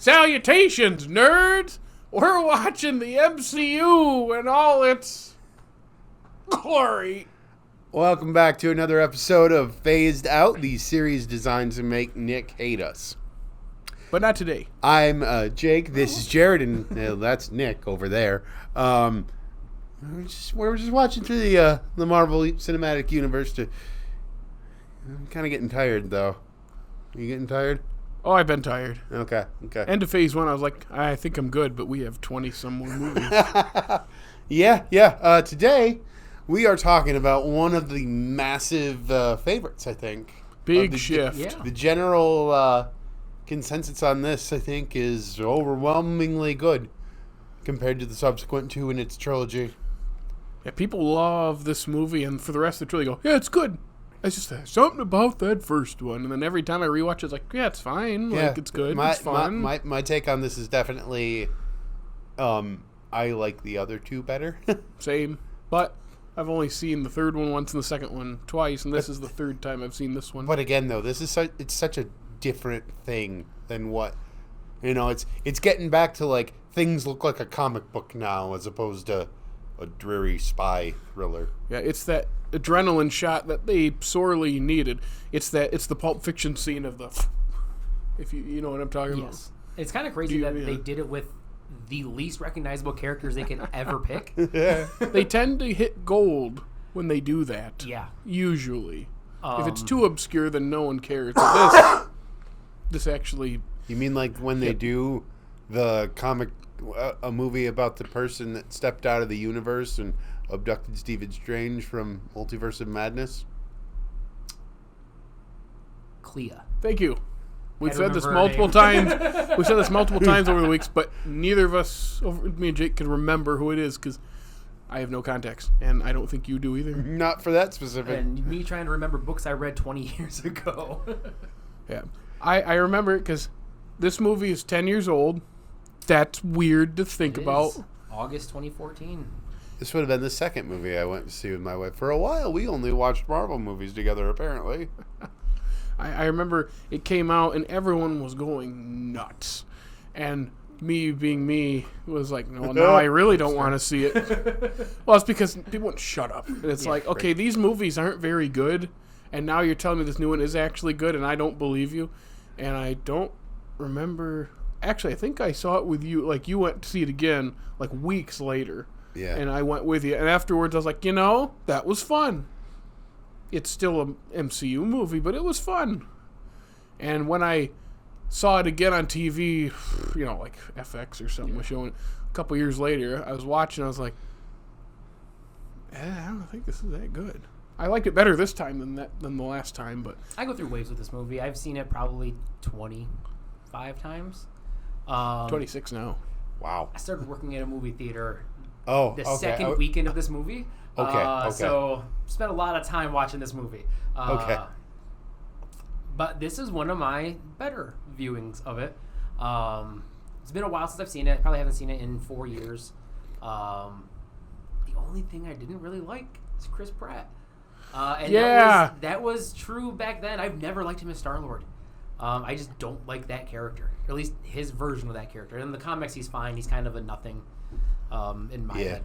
Salutations, nerds! We're watching the MCU and all its glory. Welcome back to another episode of Phased Out, the series designed to make Nick hate us. But not today. I'm Jake, this is Jared, and that's Nick over there. We're just watching through the Marvel Cinematic Universe. I'm kind of getting tired, though. Are you getting tired? Oh, I've been tired. Okay. End of phase 1, I was like, I think I'm good, but we have 20-some more movies. Yeah. Today, we are talking about one of the massive favorites, I think. Big shift. The general consensus on this, I think, is overwhelmingly good compared to the subsequent two in its trilogy. Yeah, people love this movie, and for the rest of the trilogy, go, yeah, it's good. It's just something about that first one. And then every time I rewatch it, it's like, yeah, it's fine. Yeah, like, it's good. It's fun. My take on this is definitely, I like the other two better. Same. But I've only seen the third one once and the second one twice, and this is the third time I've seen this one. But again, though, this is it's such a different thing than what, it's getting back to, like, things look like a comic book now as opposed to a dreary spy thriller. Yeah, it's that adrenaline shot that they sorely needed. It's the Pulp Fiction scene of the, if you know what I'm talking about. Yes. It's kind of crazy that they did it with the least recognizable characters they can ever pick. Yeah. They tend to hit gold when they do that. Yeah. Usually. If it's too obscure, then no one cares. But this actually... You mean like when they do the comic, a movie about the person that stepped out of the universe and abducted Stephen Strange from Multiverse of Madness? Clea. Thank you. We've said this multiple times. We've said this multiple times over the weeks, but neither of us, me and Jake, can remember who it is because I have no context, and I don't think you do either. Not for that specific. And me trying to remember books I read 20 years ago. Yeah. I remember it because this movie is 10 years old. That's weird to think about. August 2014. This would have been the second movie I went to see with my wife. For a while, we only watched Marvel movies together, apparently. I remember it came out, and everyone was going nuts. And me being me was like, no, I really don't want to see it. Well, it's because people wouldn't shut up. And it's like, okay, these movies aren't very good, and now you're telling me this new one is actually good, and I don't believe you. And I don't remember... Actually, I think I saw it with you. Like, you went to see it again, like, weeks later. Yeah. And I went with you. And afterwards, I was like, that was fun. It's still an MCU movie, but it was fun. And when I saw it again on TV, like FX or something was showing it a couple years later, I was watching, I was like, I don't think this is that good. I liked it better this time than the last time, but... I go through waves with this movie. I've seen it probably 25 times. 26 now. Wow. I started working at a movie theater the second weekend of this movie. Okay. So spent a lot of time watching this movie. Okay. But this is one of my better viewings of it. It's been a while since I've seen it. I probably haven't seen it in 4 years. The only thing I didn't really like is Chris Pratt. And that was true back then. I've never liked him as Star-Lord. I just don't like that character, or at least his version of that character. In the comics, he's fine. He's kind of a nothing in my head.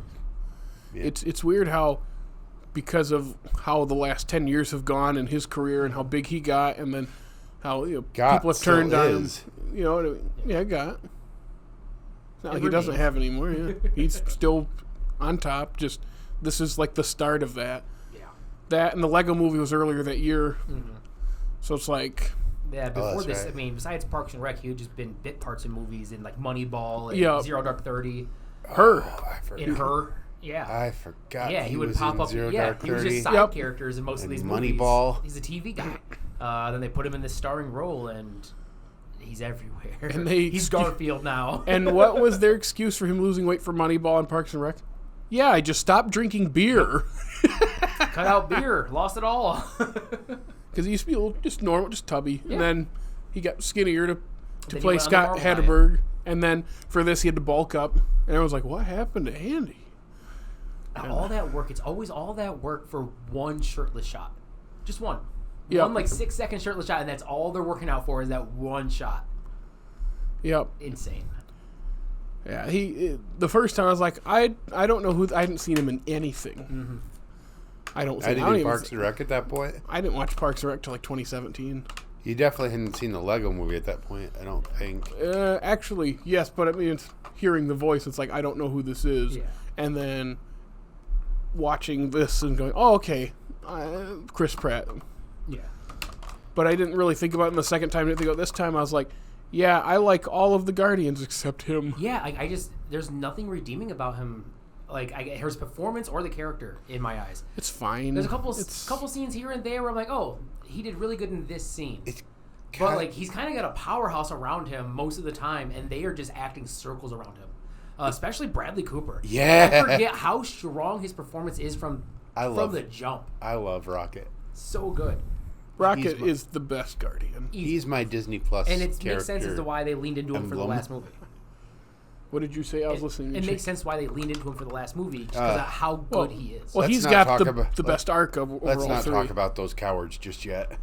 Yeah. It's weird how, because of how the last 10 years have gone in his career and how big he got, and then how people have turned on him. Got. It's not like he doesn't have anymore. Yeah. He's still on top. Just this is like the start of that. Yeah. That and the Lego Movie was earlier that year, so it's like. Yeah, before this, right. I mean, besides Parks and Rec, he had just been bit parts in movies in like Moneyball and Zero Dark 30. Her. In Her. Yeah. I forgot. Yeah, he would pop up. Zero Dark 30. He was just side characters in most of these movies. Moneyball. He's a TV guy. Then they put him in this starring role, and he's everywhere. And he's Garfield now. And what was their excuse for him losing weight for Moneyball and Parks and Rec? Yeah, I just stopped drinking beer. Cut out beer. Lost it all. Because he used to be a little, just normal, just tubby. Yeah. And then he got skinnier to play Scott Hatterberg. And then for this, he had to bulk up. And I was like, what happened to Andy? All that work. It's always all that work for one shirtless shot. Just one. Yep. One 6-second shirtless shot, and that's all they're working out for is that one shot. Yep. Insane. Yeah, the first time I was like, I don't know who. I hadn't seen him in anything. Mm-hmm. I don't. I didn't Parks and Rec at that point. I didn't watch Parks and Rec till like 2017. You definitely hadn't seen the Lego movie at that point, I don't think. Actually, yes, but I mean, it's hearing the voice, it's like I don't know who this is, Yeah. and then watching this and going, oh, okay, Chris Pratt. Yeah. But I didn't really think about it in the second time. I didn't think about it this time. I was like, yeah, I like all of the Guardians except him. Yeah, I just there's nothing redeeming about him, like his performance or the character in my eyes. It's fine. There's a couple scenes here and there where I'm like, oh, he did really good in this scene. But like he's kind of got a powerhouse around him most of the time, and they are just acting circles around him. Especially Bradley Cooper. Yeah. I forget how strong his performance is from the jump. I love Rocket. So good. Rocket is the best Guardian. He's my Disney Plus and it character. makes sense as to why they leaned into him for the last movie. What did you say? I was listening to you. It makes sense why they leaned into him for the last movie, just because of how good he is. Well, he's got the best arc of overall Let's not three. talk about those cowards just yet.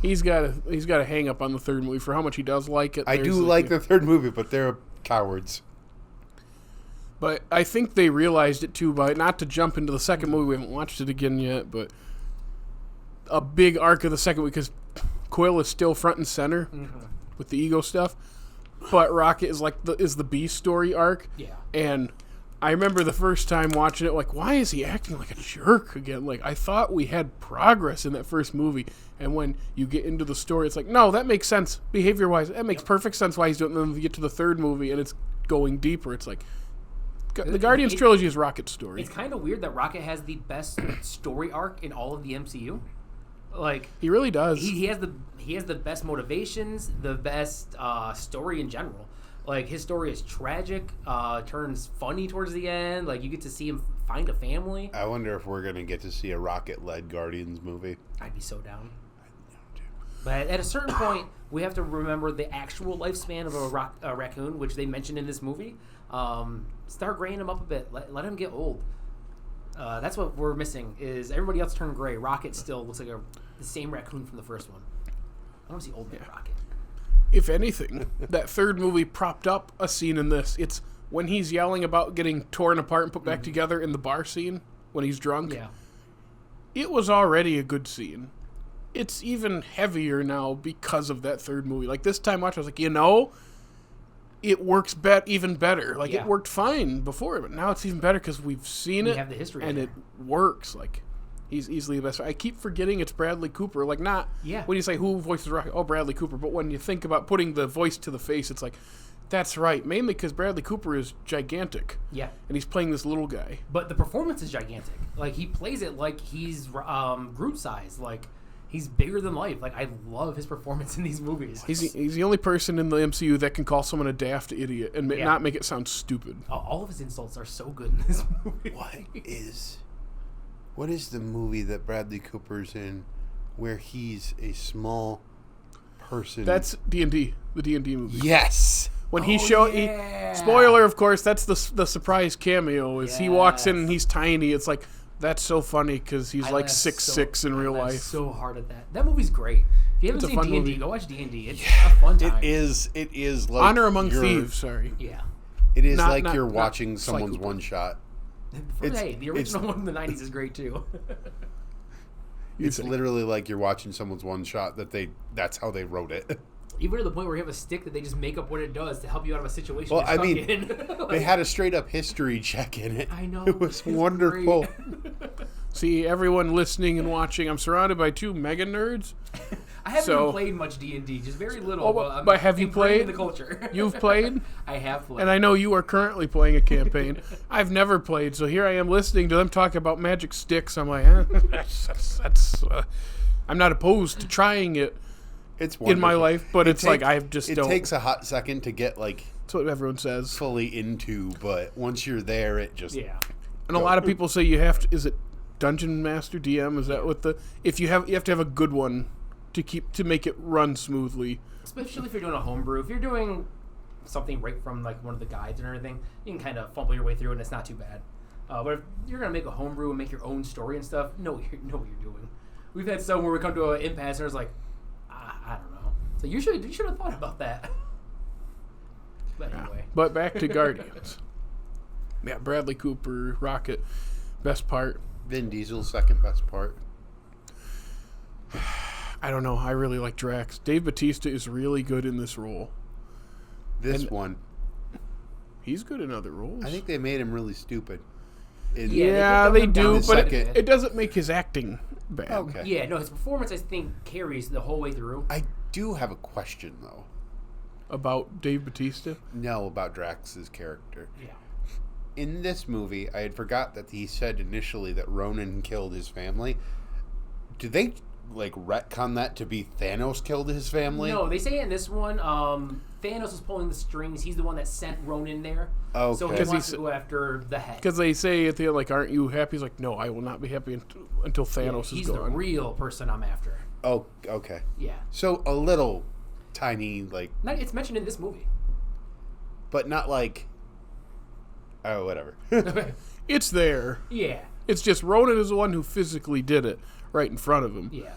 He's got a hang up on the third movie for how much he does like it. I do like the third movie, but they're cowards. But I think they realized it too by not to jump into the second movie. We haven't watched it again yet, but a big arc of the second because Quill is still front and center with the ego stuff, but Rocket is like the B story arc. Yeah. And I remember the first time watching it, like, why is he acting like a jerk again? Like, I thought we had progress in that first movie, and when you get into the story, it's like, no, that makes sense behavior-wise. That makes perfect sense why he's doing it. And then you get to the third movie, and it's going deeper. It's like, the Guardians trilogy is Rocket's story. It's kind of weird that Rocket has the best story arc in all of the MCU. Like he really does. He has the best motivations, the best story in general. Like his story is tragic, turns funny towards the end. Like you get to see him find a family. I wonder if we're gonna get to see a Rocket-led Guardians movie. I'd be so down. But at a certain point, we have to remember the actual lifespan of a raccoon, which they mentioned in this movie. Start graying him up a bit. Let him get old. That's what we're missing. Is everybody else turned gray? Rocket still looks like the same raccoon from the first one. I want to see old man Rocket. If anything, that third movie propped up a scene in this. It's when he's yelling about getting torn apart and put back together in the bar scene when he's drunk. Yeah. It was already a good scene. It's even heavier now because of that third movie. Like this time watch, I was like, it works even better. Like it worked fine before, but now it's even better because we've seen it. We have the history and there. it works. Like he's easily the best. I keep forgetting it's Bradley Cooper. Like when you say who voices Rocket, oh Bradley Cooper. But when you think about putting the voice to the face, it's like that's right. Mainly because Bradley Cooper is gigantic. Yeah, and he's playing this little guy. But the performance is gigantic. Like he plays it like he's Groot size. Like. He's bigger than life. Like I love his performance in these movies. He's the only person in the MCU that can call someone a daft idiot and not make it sound stupid. All of his insults are so good in this movie. What is the movie that Bradley Cooper's in where he's a small person? That's D&D, the D&D movie. Yes. When he showed, spoiler of course, that's the surprise cameo. Is he walks in and he's tiny. It's like. That's so funny because he's like 6'6" in real life. So hard at that. That movie's great. If you haven't seen D&D, movie. go watch D&D. It's a fun time. It is like Honor Among Thieves. Sorry. Yeah. It is like you're watching someone's one shot. Hey, the original one in the 90s is great too. It's literally like you're watching someone's one shot. That's how they wrote it. Even to the point where you have a stick that they just make up what it does to help you out of a situation. Well, I mean, in. they had a straight up history check in it. I know. It was wonderful. See, everyone listening and watching, I'm surrounded by two mega nerds. I haven't even played much D&D, just very little. But have you played? The culture. You've played? I have played. And I know you are currently playing a campaign. I've never played, so here I am listening to them talk about magic sticks. I'm like, I'm not opposed to trying it. It's wonderful. In my life, but it's like I just don't. It takes a hot second to get like. That's what everyone says. Fully into, but once you're there, it just. Yeah. And a lot of people say you have to. Is it Dungeon Master DM? Is that what you have to have a good one to make it run smoothly. Especially if you're doing a homebrew. If you're doing something right from like one of the guides and everything, you can kind of fumble your way through and it's not too bad. But if you're gonna make a homebrew and make your own story and stuff, know what you're doing. We've had some where we come to an impasse and it's like, I don't know. So you should have thought about that. But Yeah. anyway. But back to Guardians. Yeah, Bradley Cooper, Rocket, best part. Vin Diesel's second best part. I don't know. I really like Drax. Dave Bautista is really good in this role. This And- one, He's good in other roles. I think they made him really stupid. Yeah, they him do, down the but second. it doesn't make his acting bad. Okay. Yeah, no, his performance, I think, carries the whole way through. I do have a question, though. About Dave Bautista? No, about Drax's character. Yeah. In this movie, I had forgot that he said initially that Ronan killed his family. Do they, like, retcon that to be Thanos killed his family? No, they say in this one, Thanos is pulling the strings. He's the one that sent Ronan there. Okay. So he 'Cause wants he's- to go after the head. Because they say at the end, like, aren't you happy? He's like, no, I will not be happy until Thanos He's is the gone. real person I'm after. Oh, okay. Yeah. So a little tiny, like, It's mentioned in this movie. but not like, oh, whatever. It's there. Yeah. It's just Ronan is the one who physically did it right in front of him. Yeah.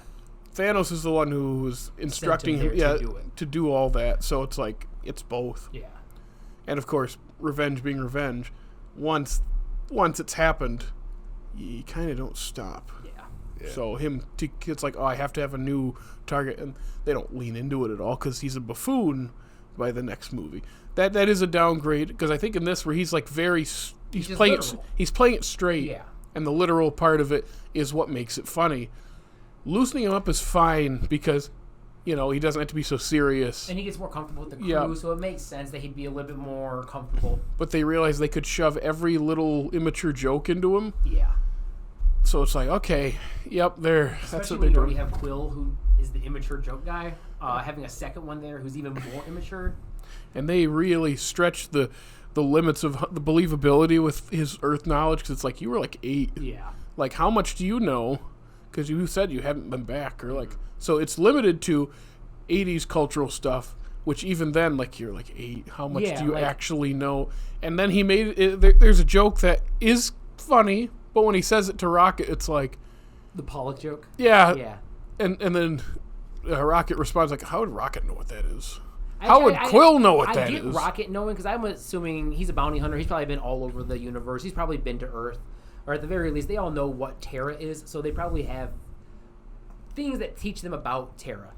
Thanos is the one who was instructing him there to do it. to do all that. So it's like, it's both. Yeah. And of course, revenge being revenge, once it's happened, you kind of don't stop. Yeah. Yeah. So it's like, oh, I have to have a new target, and they don't lean into it at all because he's a buffoon by the next movie. That is a downgrade because I think in this where he's like he's just playing literal. he's playing it straight, Yeah. and the literal part of it is what makes it funny. Loosening him up is fine because he doesn't have to be so serious. And he gets more comfortable with the crew, Yeah. so it makes sense that he'd be a little bit more comfortable. But they realized they could shove every little immature joke into him. Yeah. So it's like, okay, yep, that's Especially what when they're you already doing. have Quill, who is the immature joke guy. Having a second one there who's even more immature. And they really stretched the limits of the believability with his Earth knowledge because it's like, you were like 8. Yeah. Like, how much do you know? Because you said you haven't been back. Or like, so it's limited to 80s cultural stuff, which even then, like, you're like 8. How much Yeah, do you like- actually know? And then he made it, there's a joke that is funny, but when he says it to Rocket, it's like, The Pollock joke. yeah. Yeah. And then Rocket responds like, how would Rocket know what that is? How would Quill know what that I get is? Rocket knowing because I'm assuming he's a bounty hunter. He's probably been all over the universe. He's probably been to Earth, or at the very least, they all know what Terra is. So they probably have things that teach them about Terra,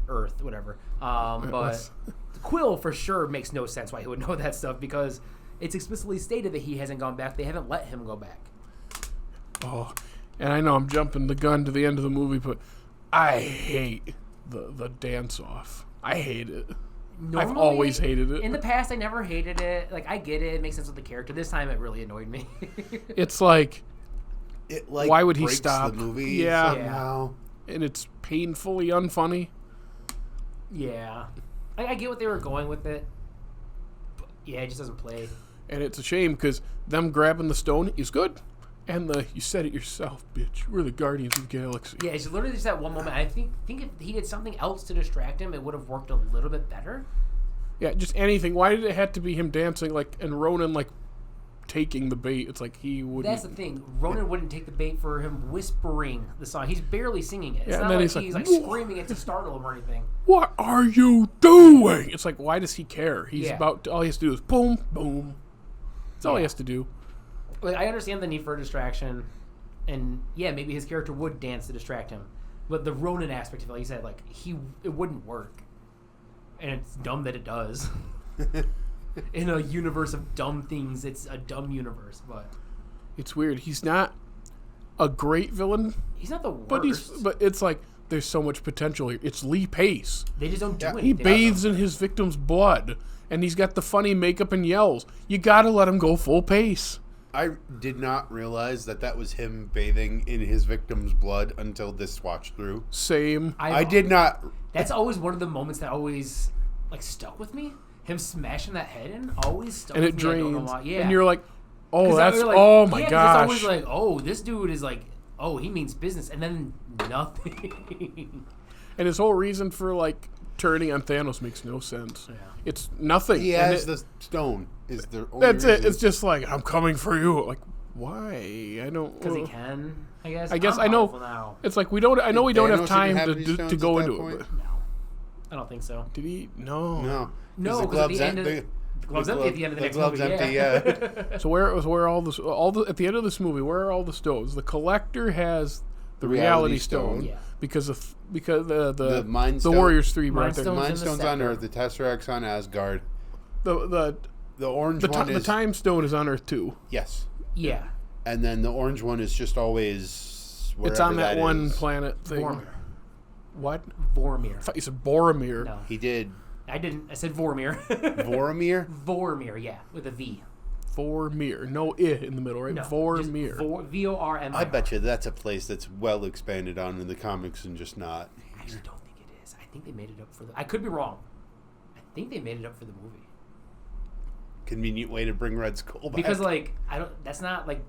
Earth, whatever. But Quill for sure makes no sense why he would know that stuff because it's explicitly stated that he hasn't gone back. They haven't let him go back. Oh, and I know I'm jumping the gun to the end of the movie, but I hate the dance off. I hate it. I've Normally, always hated it. In the past, I never hated it. Like, I get it. It makes sense with the character. This time, it really annoyed me. It's like, It, like, why would he breaks stop? the movie Yeah. somehow. and it's painfully unfunny. Yeah. I get what they were going with it. But yeah, it just doesn't play. And it's a shame because them grabbing the stone is good. And you said it yourself, bitch. We're the Guardians of the Galaxy. Yeah, it's literally just that one moment. I think if he did something else to distract him, it would have worked a little bit better. Yeah, just anything. Why did it have to be him dancing and Ronan taking the bait? It's like he wouldn't. That's the thing. Ronan wouldn't take the bait for him whispering the song. He's barely singing it. It's Yeah, and not then like he's he's like, screaming it to startle him or anything. What are you doing? It's like, why does he care? He's Yeah. all he has to do is boom, boom. That's all he Yeah. has to do. Like, I understand the need for a distraction, and yeah, maybe his character would dance to distract him. But the Ronan aspect of it, like you said, it wouldn't work. And it's dumb that it does. In a universe of dumb things, it's a dumb universe, but It's weird. He's not a great villain, he's not the worst. but it's like there's so much potential here. It's Lee Pace. They just don't do anything. He bathes in his victim's blood, and he's got the funny makeup and yells. You gotta let him go full pace. I did not realize that was him bathing in his victim's blood until this watch through. Same. I did not. That's always one of the moments that always stuck with me. Him smashing that head in always stuck And with it me. I don't know drains. why. Yeah. And you're like, oh, 'Cause that's, we were like- oh my yeah, 'cause gosh. It's always like, oh, this dude is oh, he means business, and then nothing. And his whole reason for turning on Thanos makes no sense. Yeah. It's nothing. He And has the stone. Is the only That's it. reason. It's just like, I'm coming for you. Like, why? I don't. Because he can, I guess. I guess I'm I know. powerful now. It's like we don't. I know we don't have Thanos time even have any to stones go at into that it. point? But No. I don't think so. Did he? No. No. No, because at the end of the glove's empty at the end of the next glove's movie. empty, yeah. So where at the end of this movie, where are all the stones? The Collector has the reality stone. Yeah. Because the Mind the Stone. Warriors 3 Mind right there. Stone's Mind in the Stone's on scepter. Earth. The Tesseract's on Asgard. The orange the, one the is Time Stone is on Earth too. yes, Yeah. and then the orange one is just always. It's on that one is. planet thing. Vormir. What? Vormir. I thought you said Boromir. No. He did I didn't. I said Vormir. Vormir. Vormir, yeah, with a V. Vormir. No I in the middle, right? No. Vormir. Vormir. I bet you that's a place that's well expanded on in the comics and just not. I actually don't think it is. I think they made it up for the. I could be wrong. I think they made it up for the movie. Convenient way to bring Red Skull back. Because like I don't. That's not like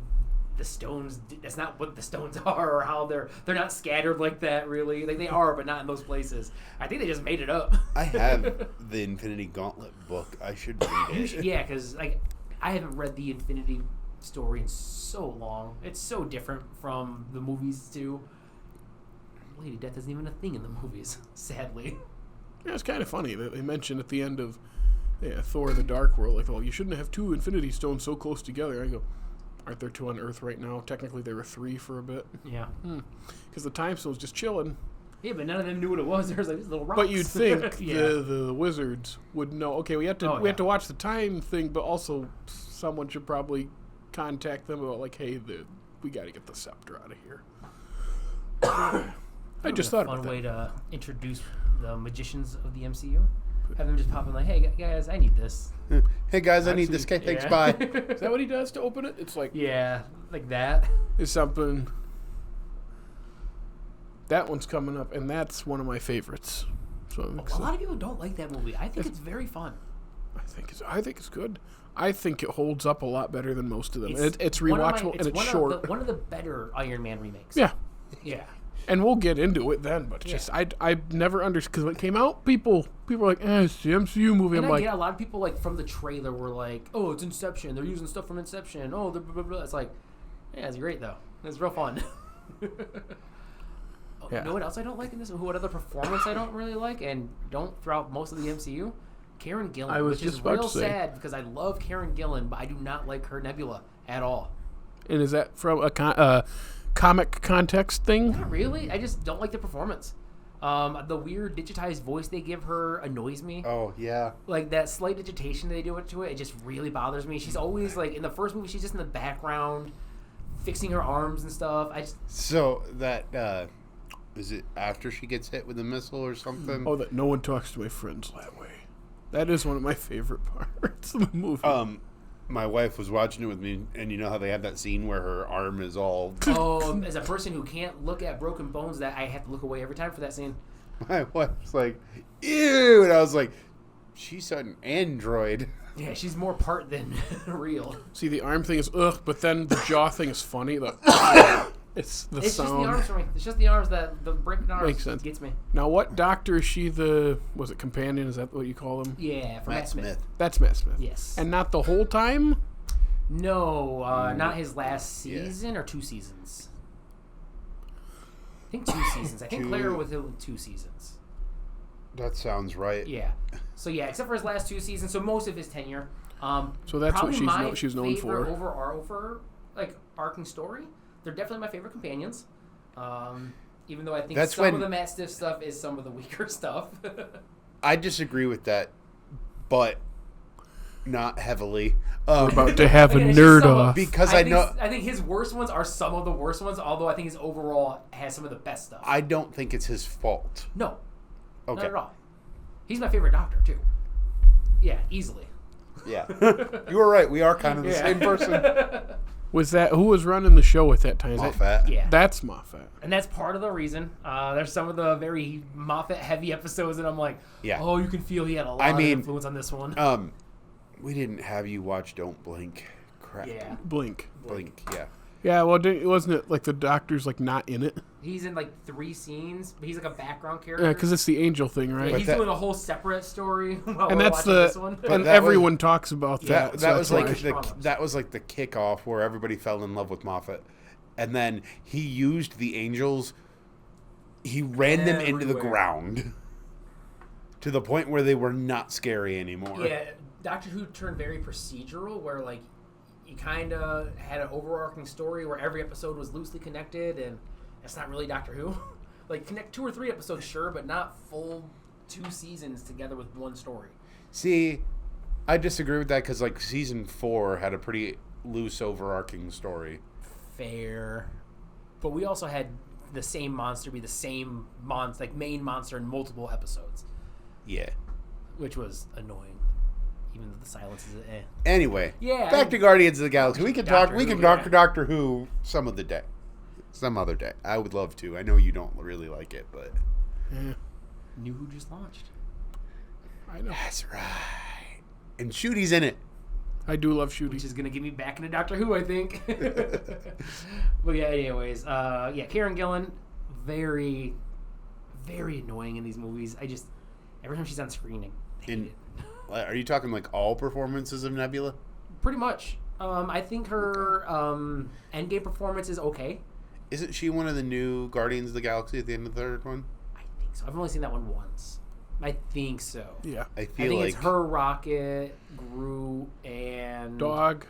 the stones. That's not what the stones are or how they're not scattered like that. Really, like they are, but not in those places. I think they just made it up. I have the Infinity Gauntlet book. I should read it. Yeah, because like I haven't read the Infinity story in so long. It's so different from the movies too. Lady Death isn't even a thing in the movies, sadly. Yeah, it's kind of funny that they mentioned at the end of Thor: The Dark World, like, well, you shouldn't have 2 Infinity Stones so close together. I go, aren't there 2 on Earth right now? Technically, there were 3 for a bit. Yeah. Because the Time Stone's just chilling. Yeah, but none of them knew what it was. There was like these little rocks. But you'd think yeah. the wizards would know. Okay, we have to watch the time thing, but also someone should probably contact them about like, hey, we got to get the scepter out of here. I just thought about fun that. way to introduce the magicians of the MCU. Have them just pop in like, hey guys, I need this. Hey guys, I need this. Okay, thanks. Yeah. Bye. Is that what he does to open it? It's like Yeah, like that. it's something. That one's coming up, and that's one of my favorites. So I'm A excited. lot of people don't like that movie. I think it's very fun. I think it's good. I think it holds up a lot better than most of them. It's one of my- rewatchable and it's one short. Of one of the better Iron Man remakes. Yeah. Yeah. And we'll get into it then, but just I never understood because when it came out, people were like, it's the MCU movie. And I'm I like, get a lot of people like from the trailer were like, oh, it's Inception. They're using stuff from Inception. Oh, blah, blah, blah. It's like, yeah, it's great though. It's real fun. Yeah. You know what else I don't like in this? What other performance I don't really like and don't throughout most of the MCU? Karen Gillan, I was which just is about real to say. sad because I love Karen Gillan, but I do not like her Nebula at all. and is that from a comic context thing? Not really. I just don't like the performance. The weird digitized voice they give her annoys me. Oh yeah. Like that slight digitation they do to it just really bothers me. She's always like in the first movie, she's just in the background, fixing her arms and stuff. So that is it after she gets hit with a missile or something? Oh, that no one talks to my friends that way. That is one of my favorite parts of the movie. My wife was watching it with me, and you know how they have that scene where her arm is all. As a person who can't look at broken bones, that I have to look away every time for that scene. My wife's like, ew, and I was like, she's an android. Yeah, she's more part than real. See, the arm thing is ugh, but then the jaw thing is funny. It's the It's sound. just the arms for me. It's just the arms that the breaking arms Makes sense. gets me. Now, what doctor is she? Was it companion? Is that what you call him? Yeah, for Matt Smith. That's Matt Smith. Yes. And not the whole time. No, not his last season or 2 seasons. I think 2 seasons. I think Claire with him 2 seasons. That sounds right. Yeah. So yeah, except for his last 2 seasons, so most of his tenure. So that's what probably she's known for. Over like arcing story. They're definitely my favorite companions. Even though I think That's some when- of the Matt Stiff stuff is some of the weaker stuff. I disagree with that, but not heavily. We're about to have a Again, it's just nerd some of- off. Because I think his worst ones are some of the worst ones, although I think his overall has some of the best stuff. I don't think it's his fault. No. Okay. Not at all. He's my favorite doctor, too. Yeah, easily. Yeah. You were right. We are kind of the same person. Who was running the show at that time? Is that- Moffat. Yeah. That's Moffat. And that's part of the reason. There's some of the very Moffat-heavy episodes that I'm like, Yeah. oh, you can feel he had a lot of influence on this one. We didn't have you watch Don't Blink. Crap. Yeah. Blink. Blink, yeah. Yeah, well, wasn't it like the doctor's like not in it? He's in like 3 scenes, but he's like a background Yeah, character. because it's the angel thing, right? Yeah, he's that- doing a whole separate story while And we're that's watching this one. and that everyone talks about that. That, so that was that's like why. that was like the kickoff where everybody fell in love with Moffat, and then he used the angels. He ran them into the Everywhere. ground to the point where they were not scary anymore. Yeah, Doctor Who turned very procedural, where like you kind of had an overarching story where every episode was loosely connected, and that's not really Doctor Who. Like connect 2 or 3 episodes, sure, but not full 2 seasons together with one story. See, I disagree with that because like season 4 had a pretty loose overarching story. Fair, but we also had the same monster be the same monster, like main monster in multiple episodes. Yeah. Which was annoying, even though the silence is Anyway, yeah. Back to Guardians of the Galaxy. We can talk. Doctor We Who, can yeah. talk Doctor Who some other day. Some other day. I would love to. I know you don't really like it, but New Who just launched. I know. that's right. And Shooty's in it. I do love shooting. Which is gonna get me back into Doctor Who, I think. But yeah, anyways, Karen Gillan, very, very annoying in these movies. I just every time she's on screen, I hate it. Are you talking like all performances of Nebula? Pretty much. I think her Endgame performance is okay. Isn't she one of the new Guardians of the Galaxy at the end of the third one? I think so. I've only seen that one once. I think so. Yeah. I I feel think like it's her, Rocket, Groot, and Dog.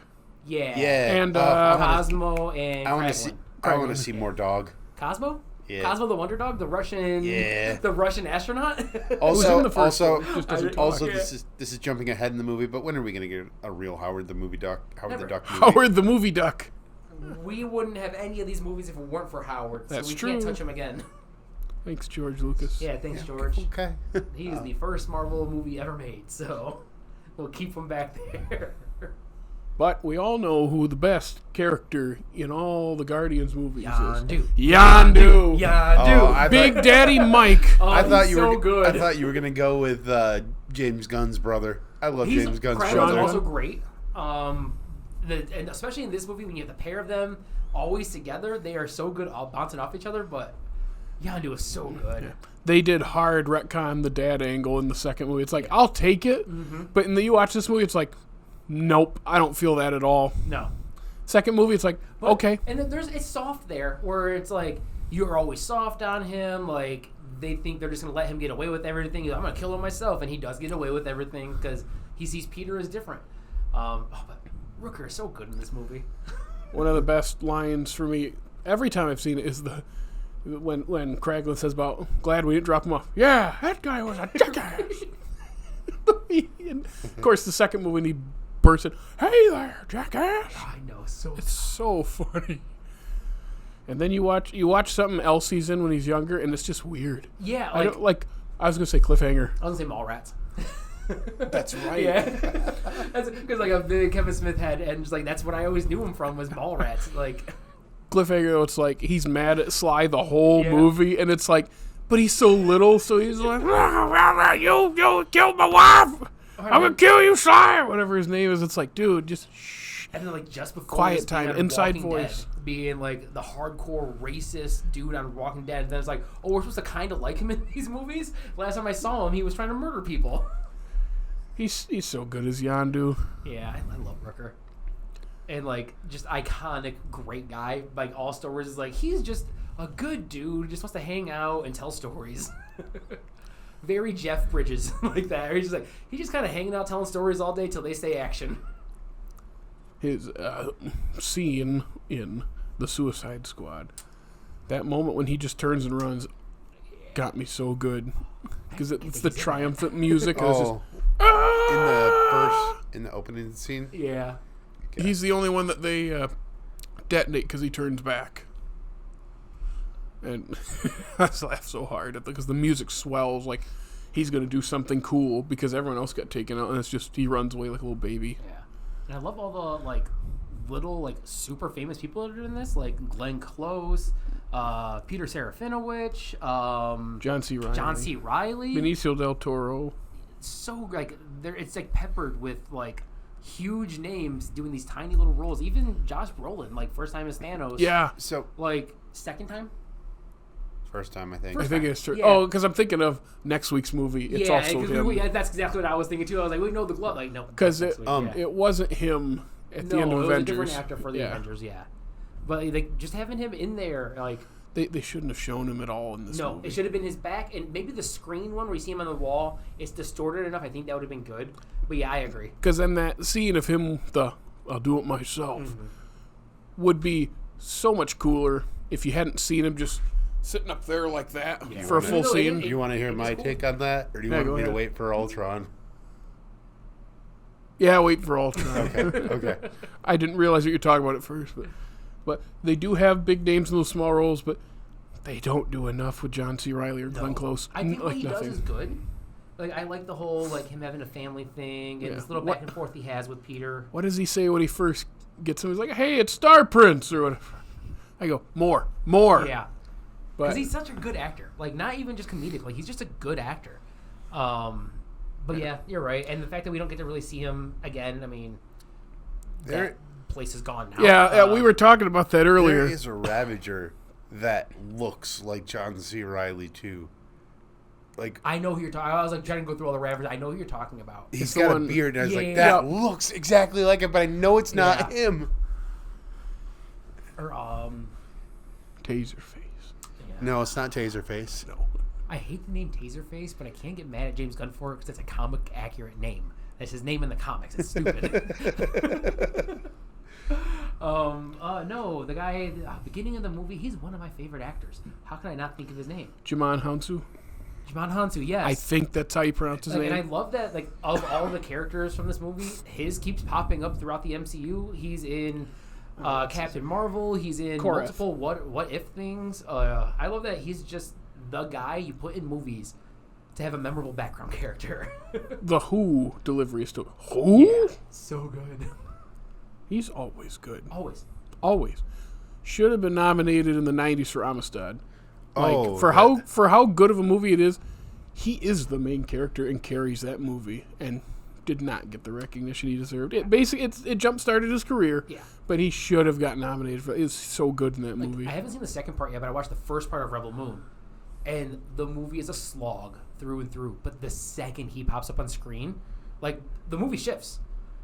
Yeah. And Cosmo and I want to see. I want to see more Dog. Cosmo. Yeah. Cosmo the Wonder Dog, the Russian. Yeah. The Russian astronaut. Also, in the first also, one, just doesn't also, talk. this is jumping ahead in the movie. But when are we going to get a real Howard the movie duck? Howard Never. the Duck movie? Howard the movie duck. We wouldn't have any of these movies if it weren't for Howard. That's so we true. can't touch him again. Thanks, George Lucas. Yeah, thanks, George. Okay. He is the first Marvel movie ever made, so we'll keep him back there. But we all know who the best character in all the Guardians movies Yondu. is. Yondu. Yondu. Oh, I Big thought- Daddy Mike. Oh, I thought he's you so were. good. I thought you were gonna go with James Gunn's brother. I love James Gunn's Kraglin brother. is also great. And especially in this movie, when you have the pair of them always together, they are so good, all bouncing off each other. But Yondu is so good. They did hard retcon the dad angle in the second movie. It's like, I'll take it. But you watch this movie, it's like, nope, I don't feel that at all. No. Second movie, it's like, But, okay. And then it's soft there, where it's like you're always soft on him. Like they think they're just gonna let him get away with everything. He's like, I'm gonna kill him myself, and he does get away with everything because he sees Peter as different. But Rooker is so good in this movie. One of the best lines for me every time I've seen it is when Kraglin says about, glad we didn't drop him off. Yeah, that guy was a jackass. And of course, the second movie, when he bursts in, hey there, jackass. I know, so It's so funny. And then you watch something else he's in when he's younger, and it's just weird. yeah. I don't like. I was gonna say Cliffhanger. I was gonna say Mallrats. That's right. Yeah, that's because like a big Kevin Smith head, and just like that's what I always knew him from was Mallrats. Like Cliffhanger, it's like he's mad at Sly the whole Yeah. movie, and it's like, but he's so little, so he's like, you killed my wife. I'm gonna kill you, Sly, or whatever his name is. It's like, dude, just shh. and then like just before Quiet this, being time, on inside Walking voice. Dead, being like the hardcore racist dude on Walking Dead. And then it's like, oh, we're supposed to kind of like him in these movies. Last time I saw him, he was trying to murder people. He's so good as Yondu. Yeah, I love Rooker. And like just iconic, great guy. Like all stories is like he's just a good dude, just wants to hang out and tell stories. Very Jeff Bridges like that. Or he's just like he's just kind of hanging out telling stories all day till they say action. His scene in the Suicide Squad, that moment when he just turns and runs, got me so good because it's the triumphant music. And it's just, In the opening scene. Yeah. he's the only one that they detonate because he turns back. And I just laugh so hard because the music swells like he's going to do something cool because everyone else got taken out, and it's just he runs away like a little baby. Yeah. And I love all the like little like super famous people that are in this, like Glenn Close, Peter Serafinowicz, John C. Reilly. Benicio del Toro. So like it's like peppered with like huge names doing these tiny little roles. Even Josh Brolin, like first time as Thanos. Yeah. So Like second time. first time, I think. I think it's true. Yeah. Oh, because I'm thinking of next week's movie. It's yeah, also him. yeah, that's exactly what I was thinking too. I was like, we know the glove. Like no, Because that's next week, yeah. it wasn't him at the No, end of it was Avengers. a different actor for the Yeah. Avengers. Yeah, but like just having him in there, like They shouldn't have shown him at all in this movie. No, it should have been his back, and maybe the screen one where you see him on the wall, it's distorted enough. I think that would have been good. But yeah, I agree. Because then that scene of him, I'll do it myself, would be so much cooler if you hadn't seen him just sitting up there like that for a full scene. You want to hear my take on that, or do you want me to wait for Ultron? Yeah, wait for Ultron. Okay. I didn't realize that you were talking about it first, but they do have big names in those small roles, but they don't do enough with John C. Reilly or Glenn Close. I think what he does is good. Like, I like the whole, like, him having a family thing and this little back and forth he has with Peter. What does he say when he first gets him? He's like, hey, it's Star Prince, or whatever. I go, more. Yeah. Because he's such a good actor. Like, not even just comedic. Like, he's just a good actor. But yeah, you're right. And the fact that we don't get to really see him again, I mean, that place is gone now. Yeah, we were talking about that earlier. There is a Ravager that looks like John C. Reilly, too. Like, I know who you're talking. I was like trying to go through all the Ravagers. I know who you're talking about. He's got a beard, and I was like, that looks exactly like it, but I know it's not him. Or Taserface. Yeah. No, it's not Taserface. No. I hate the name Taserface, but I can't get mad at James Gunn for it because it's a comic accurate name. That's his name in the comics. It's stupid. No, the guy at the beginning of the movie, he's one of my favorite actors. How can I not think of his name? Jimon Hounsou. Jimon Hounsou, yes. I think that's how you pronounce his name. And I love that, like, of all the characters from this movie, his keeps popping up throughout the MCU. He's in Captain Marvel. He's in multiple what if things. I love that he's just the guy you put in movies to have a memorable background character. The Who delivery is still... Who? Yeah, so good. He's always good. Always. Should have been nominated in the 90s for Amistad. Like, Oh, for how good of a movie it is, he is the main character and carries that movie and did not get the recognition he deserved. It jump-started his career, but he should have gotten nominated for it. It's so good in that movie. I haven't seen the second part yet, but I watched the first part of Rebel Moon. And the movie is a slog through and through. But the second he pops up on screen, like, the movie shifts.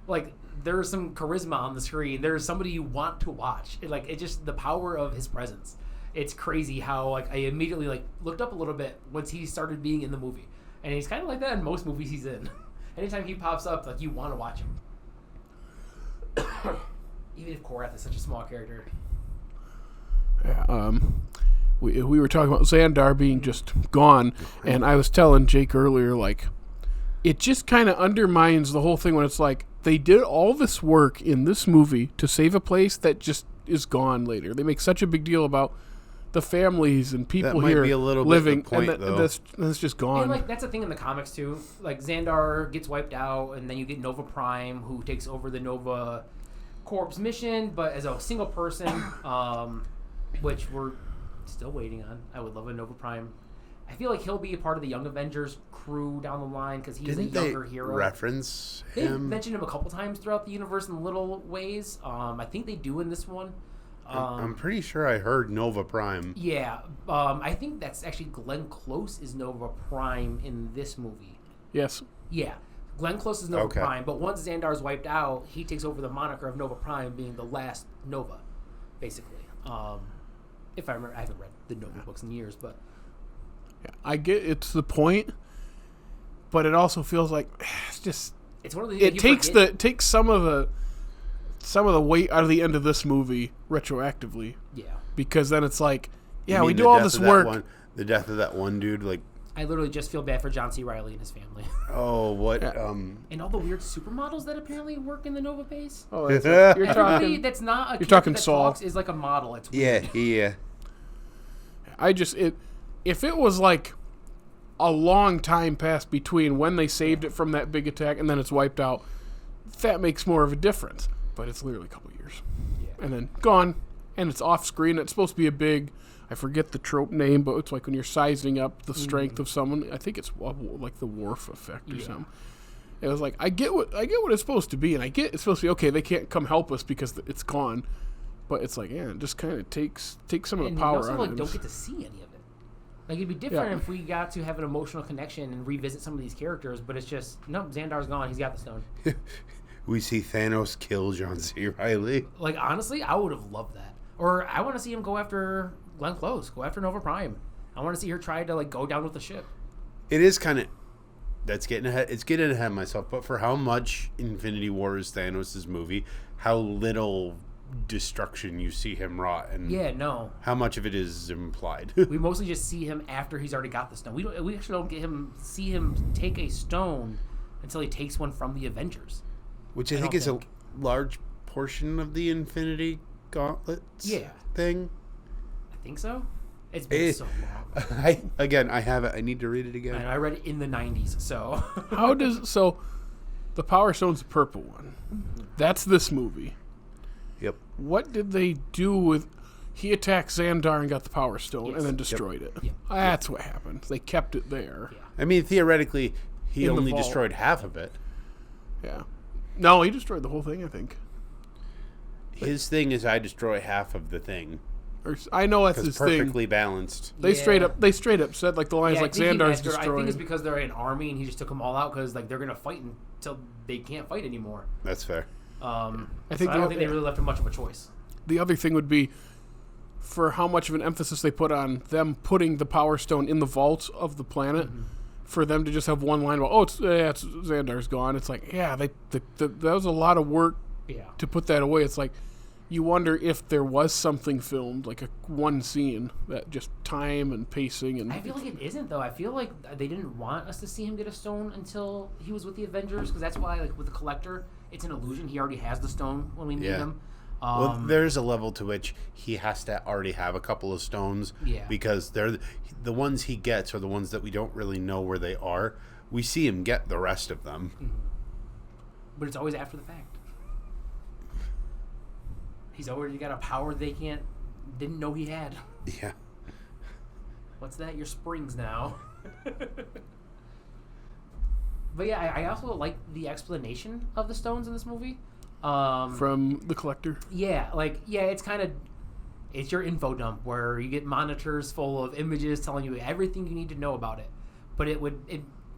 Like, there's some charisma on the screen. There's somebody you want to watch. It just, the power of his presence. It's crazy how, like, I immediately, like, looked up a little bit once he started being in the movie. And he's kind of like that in most movies he's in. Anytime he pops up, like, you want to watch him. Even if Korath is such a small character. Yeah, we were talking about Xandar being just gone, and I was telling Jake earlier, like, it just kind of undermines the whole thing when it's like, they did all this work in this movie to save a place that just is gone later. They make such a big deal about the families and people here be a little living, bit the point, and that's just gone. And, like, that's a thing in the comics, too. Like, Xandar gets wiped out, and then you get Nova Prime, who takes over the Nova Corps mission, but as a single person, which we're still waiting on. I would love a Nova Prime. I feel like he'll be a part of the Young Avengers crew down the line because he's a younger hero. Reference him? They've mentioned him a couple times throughout the universe in little ways. I think they do in this one. I'm pretty sure I heard Nova Prime. Yeah. I think that's actually Glenn Close is Nova Prime in this movie. Yes. Yeah. Glenn Close is Nova Prime, but once Xandar's wiped out, he takes over the moniker of Nova Prime being the last Nova, basically. If I remember, I haven't read the Nova books in years, but... Yeah, I get it's the point, but it also feels like it's just... It's one of the it takes some of the weight out of the end of this movie retroactively. Yeah. Because then it's like, yeah, we do all this work. The death of that one dude, like... I literally just feel bad for John C. Reilly and his family. Oh, what? Yeah. And all the weird supermodels that apparently work in the Nova base. Oh, you're talking. That's not a you're talking that Saul. talks is like a model. It's weird. Yeah. If it was like a long time passed between when they saved it from that big attack and then it's wiped out, that makes more of a difference. But it's literally a couple years, and then gone, and it's off screen. It's supposed to be a big. I forget the trope name, but it's like when you're sizing up the strength of someone. I think it's like the Worf effect or something. It was like I get what it's supposed to be, and I get it's supposed to be okay. They can't come help us because it's gone, but it's like it just kind of takes some of the power out of it. And don't get to see any of it. Like it'd be different if we got to have an emotional connection and revisit some of these characters, but it's just nope. Xandar's gone. He's got the stone. We see Thanos kill John C. Reilly. Like honestly, I would have loved that. Or I want to see him go after Glenn Close. Go after Nova Prime. I want to see her try to like go down with the ship. It is kind of that's getting ahead. It's getting ahead of myself. But for how much Infinity War is Thanos' movie, how little destruction you see him wrought, and how much of it is implied. We mostly just see him after he's already got the stone. We actually don't see him take a stone until he takes one from the Avengers, which I think is a large portion of the Infinity Gauntlets thing. I think so. It's been so long. I have it. I need to read it again. And I read it in the 90s, so. The Power Stone's the purple one. That's this movie. Yep. What did they do with... He attacked Xandar and got the Power Stone and then destroyed it. Yep. That's what happened. They kept it there. Yeah. I mean, theoretically, he only destroyed half of it. Yeah. No, he destroyed the whole thing, I think. His thing is I destroy half of the thing. I know that's his thing. Perfectly balanced. They straight up said like the lines like Xandar's destroyed. I think it's because they're an army and he just took them all out because like they're gonna fight until they can't fight anymore. That's fair. I don't think they really left him much of a choice. The other thing would be for how much of an emphasis they put on them putting the Power Stone in the vault of the planet. Mm-hmm. For them to just have one line about, it's Xandar's gone. It's like, that was a lot of work to put that away. It's like, you wonder if there was something filmed, like one scene, that just time and pacing. And I feel like it isn't, though. I feel like they didn't want us to see him get a stone until he was with the Avengers, because that's why, like, with the Collector, it's an illusion. He already has the stone when we meet him. Well, there's a level to which he has to already have a couple of stones because they're the ones he gets are the ones that we don't really know where they are. We see him get the rest of them. Mm-hmm. But it's always after the fact. He's already got a power they didn't know he had. Yeah. What's that? Your springs now. But yeah, I also like the explanation of the stones in this movie. From the Collector? Yeah, it's your info dump where you get monitors full of images telling you everything you need to know about it. But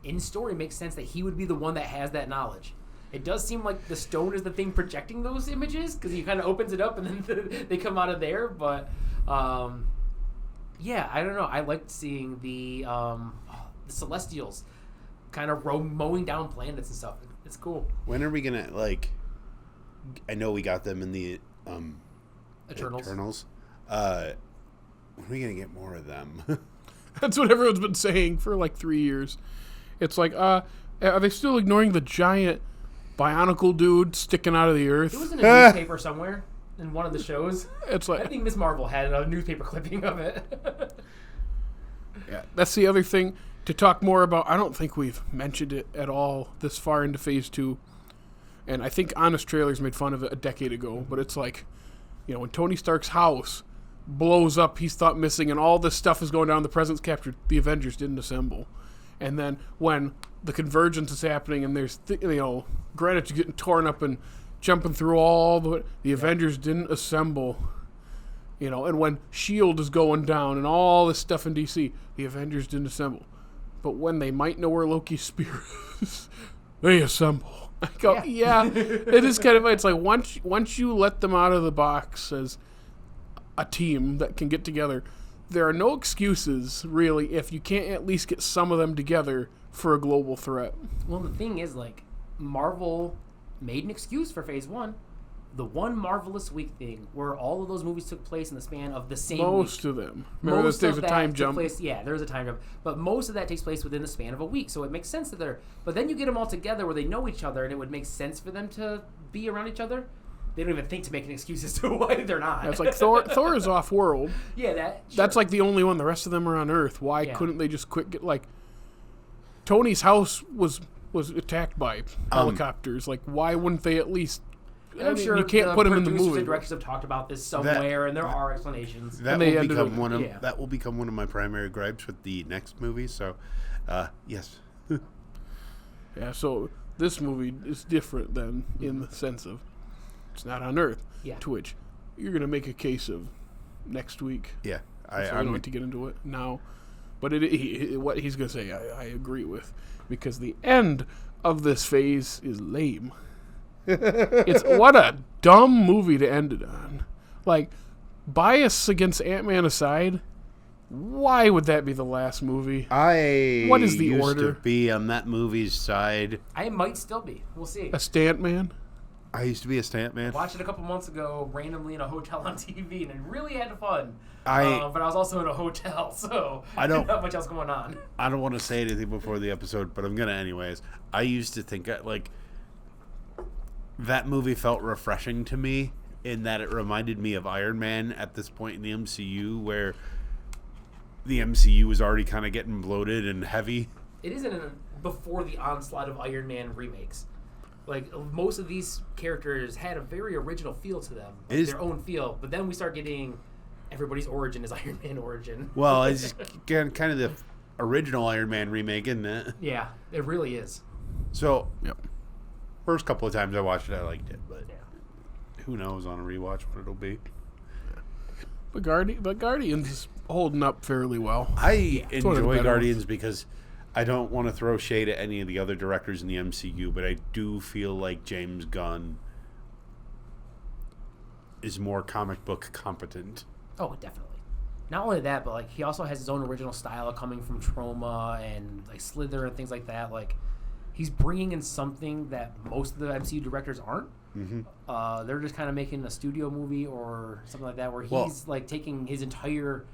in story makes sense that he would be the one that has that knowledge. It does seem like the stone is the thing projecting those images because he kind of opens it up and then they come out of there. But I don't know. I liked seeing the Celestials kind of mowing down planets and stuff. It's cool. When are we gonna I know we got them in the Eternals. When are we gonna get more of them? That's what everyone's been saying for like 3 years. It's like, are they still ignoring the giant Bionicle dude sticking out of the earth? It was in a newspaper somewhere in one of the shows. It's like, I think Ms. Marvel had a newspaper clipping of it. Yeah, that's the other thing to talk more about. I don't think we've mentioned it at all this far into Phase 2. And I think Honest Trailers made fun of it a decade ago. But it's like, when Tony Stark's house blows up, he's thought missing, and all this stuff is going down, the President's captured, the Avengers didn't assemble. And then when the convergence is happening and there's, Greenwich getting torn up and jumping through all the Avengers didn't assemble. And when S.H.I.E.L.D. is going down and all this stuff in D.C., the Avengers didn't assemble. But when they might know where Loki's spear is, they assemble. I go, it is kind of, it's like once you let them out of the box as a team that can get together, there are no excuses, really, if you can't at least get some of them together for a global threat. Well, the thing is, Marvel made an excuse for Phase 1. The one Marvelous Week thing, where all of those movies took place in the span of the same most week. Of them. Remember, there's a time jump. There's a time jump. But most of that takes place within the span of a week, so it makes sense that they're... But then you get them all together where they know each other, and it would make sense for them to be around each other. They don't even think to make an excuse as to why they're not. It's like Thor is off-world. Yeah, That's like the only one. The rest of them are on Earth. Why couldn't they just quit? Tony's house was attacked by helicopters. Why wouldn't they at least... I'm sure you can't put them in the movie. And directors have talked about this somewhere, and there are explanations. That will become one of my primary gripes with the next movie. So, yes. Yeah. So this movie is different than in the sense of it's not on Earth. Yeah. To which you're going to make a case of next week. Yeah. I don't like to get into it now, but what he's going to say, I agree with, because the end of this phase is lame. It's what a dumb movie to end it on. bias against Ant-Man aside, why would that be the last movie? What is the used order? to be on that movie's side. I might still be. We'll see. A Stantman? I used to be a Stantman. Watched it a couple months ago randomly in a hotel on TV, and I really had fun. But I was also in a hotel, so I don't not much else going on. I don't want to say anything before the episode, but I'm gonna anyways. I used to think that movie felt refreshing to me in that it reminded me of Iron Man at this point in the MCU, where the MCU was already kind of getting bloated and heavy. It isn't before the onslaught of Iron Man remakes. Like, most of these characters had a very original feel to them, their own feel. But then we start getting everybody's origin is Iron Man origin. Well, it's kind of the original Iron Man remake, isn't it? Yeah, it really is. So, Yep. first couple of times I watched it, I liked it, but who knows on a rewatch what it'll be. But Guardians is holding up fairly well. I It's one of the enjoy better Guardians because I don't want to throw shade at any of the other directors in the MCU, but I do feel like James Gunn is more comic book competent. Oh, definitely. Not only that, but like he also has his own original style coming from Troma and like Slither and things like that. Like he's bringing in something that most of the MCU directors aren't. Mm-hmm. They're just kind of making a studio movie or something like that, where he's like taking his entire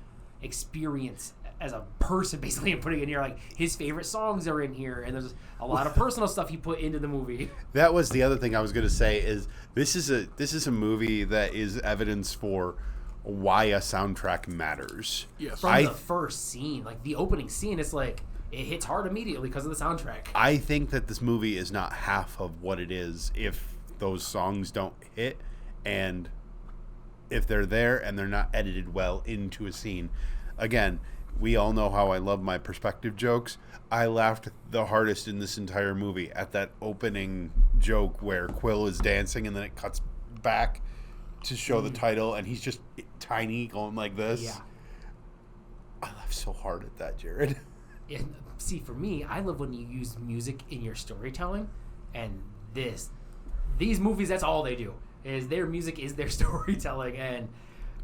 experience as a person basically and putting it in here. Like his favorite songs are in here, and there's a lot of personal stuff he put into the movie. That was the other thing I was going to say is this is a movie that is evidence for why a soundtrack matters. Yes. From the first scene, like the opening scene, it's like it hits hard immediately because of the soundtrack. I think that this movie is not half of what it is if those songs don't hit, and if they're there and they're not edited well into a scene. Again, we all know how I love my perspective jokes. I laughed the hardest in this entire movie at that opening joke where Quill is dancing and then it cuts back to show the title and he's just tiny going like this. Yeah. I laughed so hard at that, Jared. And see, for me, I love when you use music in your storytelling, and these movies, that's all they do. Is their music is their storytelling, and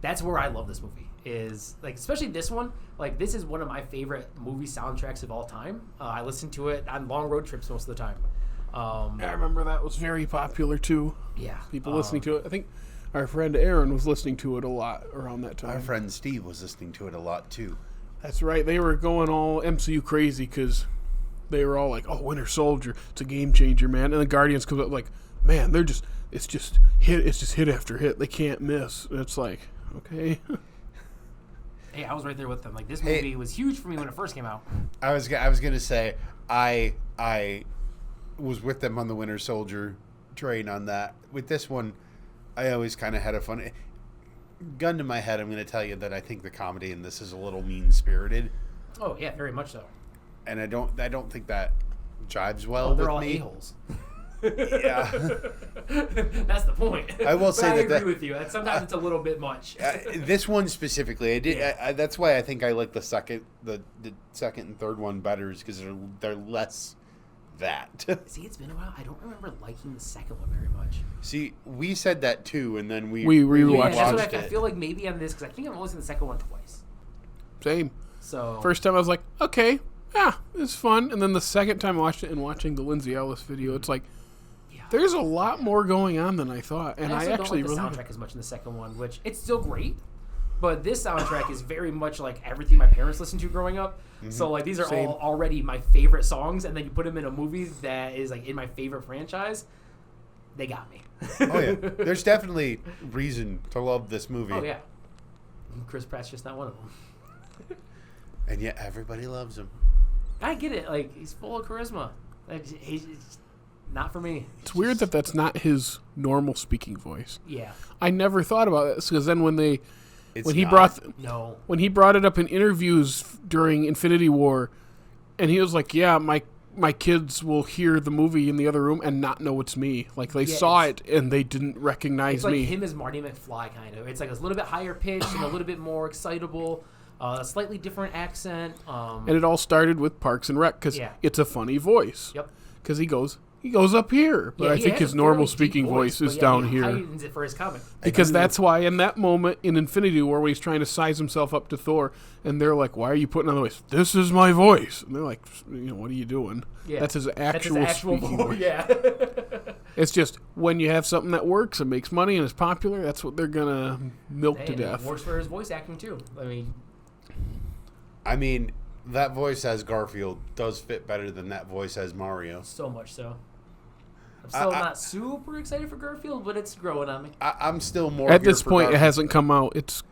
that's where I love this movie. Is like, especially this one. Like, this is one of my favorite movie soundtracks of all time. I listen to it on long road trips most of the time. I remember that was very popular too. Yeah, People listening to it. I think our friend Aaron was listening to it a lot around that time. Our friend Steve was listening to it a lot too. That's right. They were going all MCU crazy because they were all like, "Oh, Winter Soldier, it's a game changer, man." And the Guardians comes up like, "Man, it's just hit after hit. They can't miss." And it's like, okay. Hey, I was right there with them. Like, this movie was huge for me when it first came out. I was gonna say I was with them on the Winter Soldier train on that. With this one, I always kind of had a fun gun to my head. I'm gonna tell you that I think the comedy in this is a little mean spirited. Oh yeah, very much so. And I don't think that jives well Oh, they're with all me. a-holes. Yeah. That's the point. I will But say I that agree with you. Sometimes it's a little bit much. This one specifically, I did. Yeah. That's why I think I like the second and third one better, is because they're less that. See, it's been a while. I don't remember liking the second one very much. See, we said that too, and then we rewatched Yeah, that's watched what I it. feel like maybe on this, because I think I've only seen the second one twice. Same. So First time I was like, okay, yeah, it's fun. And then the second time I watched it and watching the Lindsay Ellis video, it's like, there's a lot more going on than I thought. And I also actually don't like really the soundtrack as much in the second one, which it's still great. But this soundtrack is very much like everything my parents listened to growing up. Mm-hmm. So like these are Same. all already my favorite songs, and then you put them in a movie that is like in my favorite franchise. They got me. Oh yeah, there's definitely reason to love this movie. Oh yeah, Chris Pratt's just not one of them. And yet everybody loves him. I get it. Like, he's full of charisma. Like, he's not for me. It's weird that that's not his normal speaking voice. Yeah. I never thought about this because then when he not. brought it up in interviews during Infinity War, and he was like, "Yeah, my kids will hear the movie in the other room and not know it's me. Like they saw it and they didn't recognize it's like me." him as Marty McFly, kind of. It's like a little bit higher pitched and a little bit more excitable. A slightly different accent. And it all started with Parks and Rec because it's a funny voice. Yep. Because he goes, He goes up here, but Yeah, I he think has his a normal fairly speaking deep voice is but down he here. heightens it for his comic. Because that's why in that moment in Infinity War when he's trying to size himself up to Thor, and they're like, "Why are you putting on the voice?" "This is my voice." And they're like, "What are you doing?" Yeah. That's his actual speaking voice. Yeah. It's just when you have something that works and makes money and is popular, that's what they're gonna milk to death. It works for his voice acting too. I mean, that voice as Garfield does fit better than that voice as Mario. So much so. I'm still not super excited for Garfield, but it's growing on me. I'm still more At here this for point, Garfield. it hasn't come out. It's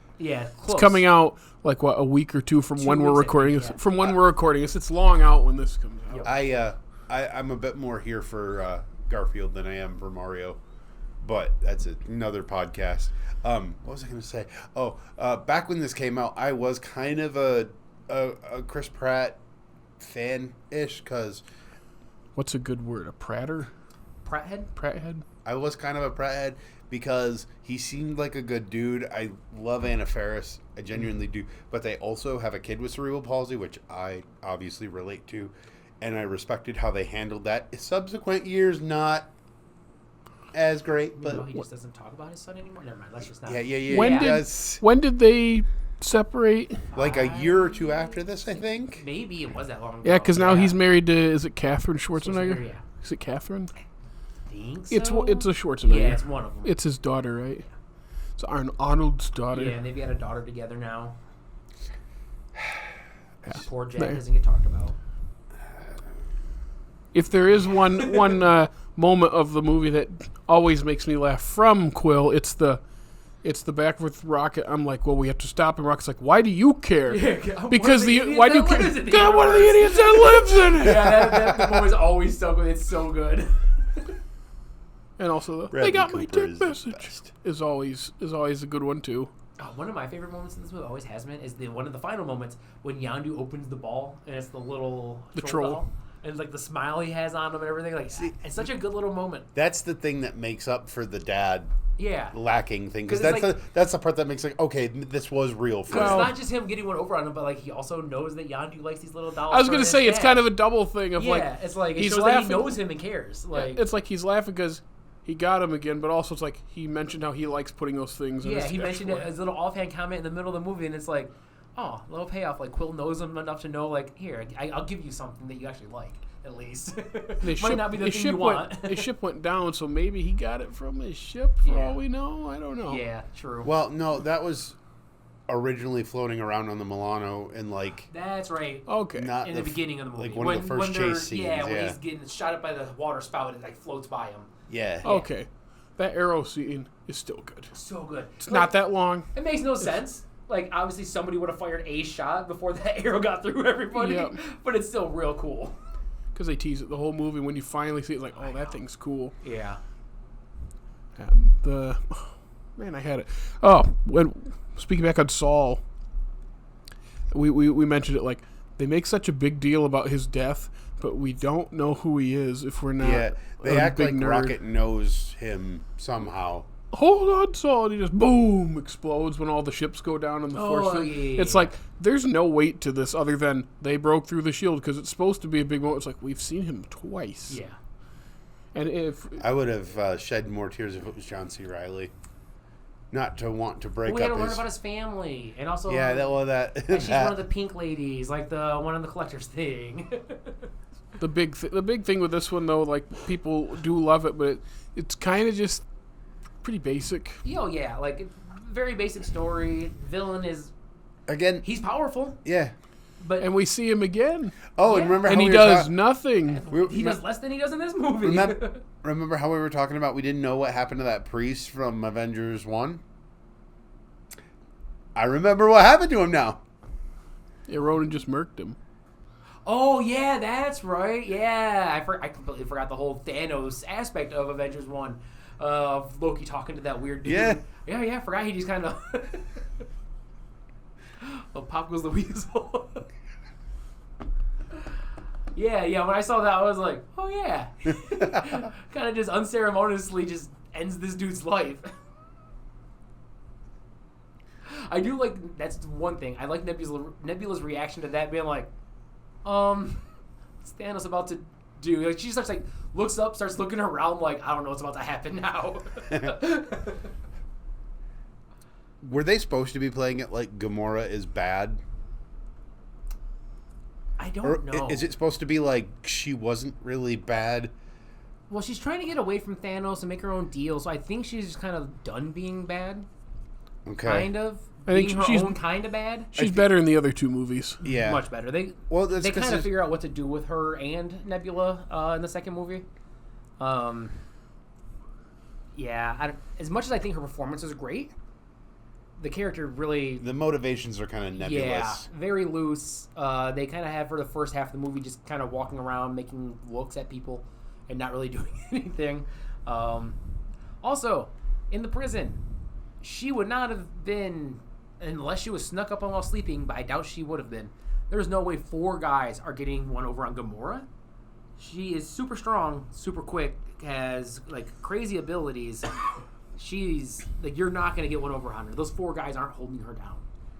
Close. coming out like a week or two from 2 when we're weeks, I recording think, this. yeah. From when we're recording this, it's long out when this comes out. Yep. I'm a bit more here for Garfield than I am for Mario, but that's another podcast. What was I going to say? Oh, back when this came out, I was kind of a Chris Pratt fan-ish because... What's a good word? A pratter? Prathead? I was kind of a Pratt head because he seemed like a good dude. I love Anna Faris. I genuinely do. But they also have a kid with cerebral palsy, which I obviously relate to. And I respected how they handled that. Subsequent years, not as great. But He just doesn't talk about his son anymore? Never mind. Let's just not. Yeah. When did they separate? Like a year or two after this, I think. Maybe it was that long ago. Yeah, because now he's married to, is it Catherine Schwarzenegger? Yeah. Is it Catherine? I think so. It's a Schwarzenegger. Yeah, it's one of them. It's his daughter, right? It's Arnold's daughter. Yeah, and they've got a daughter together now. Yeah. Poor Jack doesn't get talked about. If there is one moment of the movie that always makes me laugh from Quill, it's the back with Rocket. I'm like, well, we have to stop him. Rocket's like, why do you care? Yeah, Because why do you care? God, God, one of the idiots that lives in it. Yeah, that movie's always so good. It's so good. And also, Bradley they got my Cooper dick is the message. best. Is always a good one too. One of my favorite moments in this movie always has been is one of the final moments when Yondu opens the ball and it's the little troll. doll, and it's like the smile he has on him and everything. Like, it's such a good little moment. That's the thing that makes up for the dad Yeah. lacking thing. Because 'Cause it's that's the part that makes okay, this was real for It's him. not just him getting one over on him, but like he also knows that Yondu likes these little dolls. I was for gonna his say it's dad. kind of a double thing of it's like it he's shows that he laughing. knows him and cares. Like It's like he's laughing because he got him again, but also it's like he mentioned how he likes putting those things. in yeah, his he mentioned it dashboard. as a little offhand comment in the middle of the movie, and it's like, oh, little payoff. Like Quill knows him enough to know, like, here, I'll give you something that you actually like, at least. Might not be the thing you want. His ship went down, so maybe he got it from his ship. For all we know, I don't know. Yeah, true. Well, no, that was originally floating around on the Milano and like That's right. Okay. not In the beginning of the movie, like one of the first they're- chase scenes. Yeah, when Yeah, he's getting shot up by the water spout, it like floats by him. yeah. Okay. That arrow scene is still good. So good. It's not that long. It makes no sense. Like, obviously, somebody would have fired a shot before that arrow got through everybody. Yep. But it's still real cool. Because they tease it the whole movie. When you finally see it, like, oh, that thing's cool. Yeah. Man, I had it. Oh, speaking back on Saul, we mentioned it, like, they make such a big deal about his death, but we don't know who he is if we're not Yeah, they a act big like nerd. Rocket knows him somehow. Hold on, Saul, and he just boom explodes when all the ships go down in the force field. Yeah. It's like there's no weight to this other than they broke through the shield because it's supposed to be a big moment. It's like we've seen him twice. Yeah. And if I would have shed more tears if it was John C. Reilly. Not to want to break We had up to learn his... about his family, and also Yeah, that that she's one of the pink ladies, like the one on the collector's thing. the big thing with this one though, like people do love it, but it's kind of just pretty basic. Oh yeah, like very basic story. Villain is Again, he's powerful, yeah. but And we see him again, Oh, Yeah. and remember how and he we were does talking... nothing. he does less than he does in this movie. Remember how we were talking about we didn't know what happened to that priest from Avengers 1? I remember what happened to him now. Yeah, Ronan just murked him. Oh yeah, that's right. Yeah, I completely forgot the whole Thanos aspect of Avengers 1. Of Loki talking to that weird dude. Yeah. I forgot he just kind of... Oh, pop goes the weasel. yeah, when I saw that, I was like, oh yeah. Kind of just unceremoniously just ends this dude's life. I do like, that's one thing. I like Nebula's reaction to that being like, is Thanos about to do? Like, she starts like looks up, starts looking around like, I don't know what's about to happen now. Were they supposed to be playing it like Gamora is bad? I don't Or know. is it supposed to be like she wasn't really bad? Well, she's trying to get away from Thanos and make her own deal, so I think she's just kind of done being bad. Okay. Kind of. I think being she's her own kind of bad. She's better in the other two movies. Yeah. Much better. They That's they 'cause kind of there's- figure out what to do with her and Nebula in the second movie. Yeah, as much as I think her performance is great, the character really... The motivations are kind of nebulous. Yeah, very loose. They kind of have for the first half of the movie just kind of walking around, making looks at people, and not really doing anything. Also, in the prison, she would not have been, unless she was snuck up on while sleeping, but I doubt she would have been. There's no way 4 guys are getting one over on Gamora. She is super strong, super quick, has like crazy abilities. She's like, you're not going to get one over on her. Those 4 guys aren't holding her down.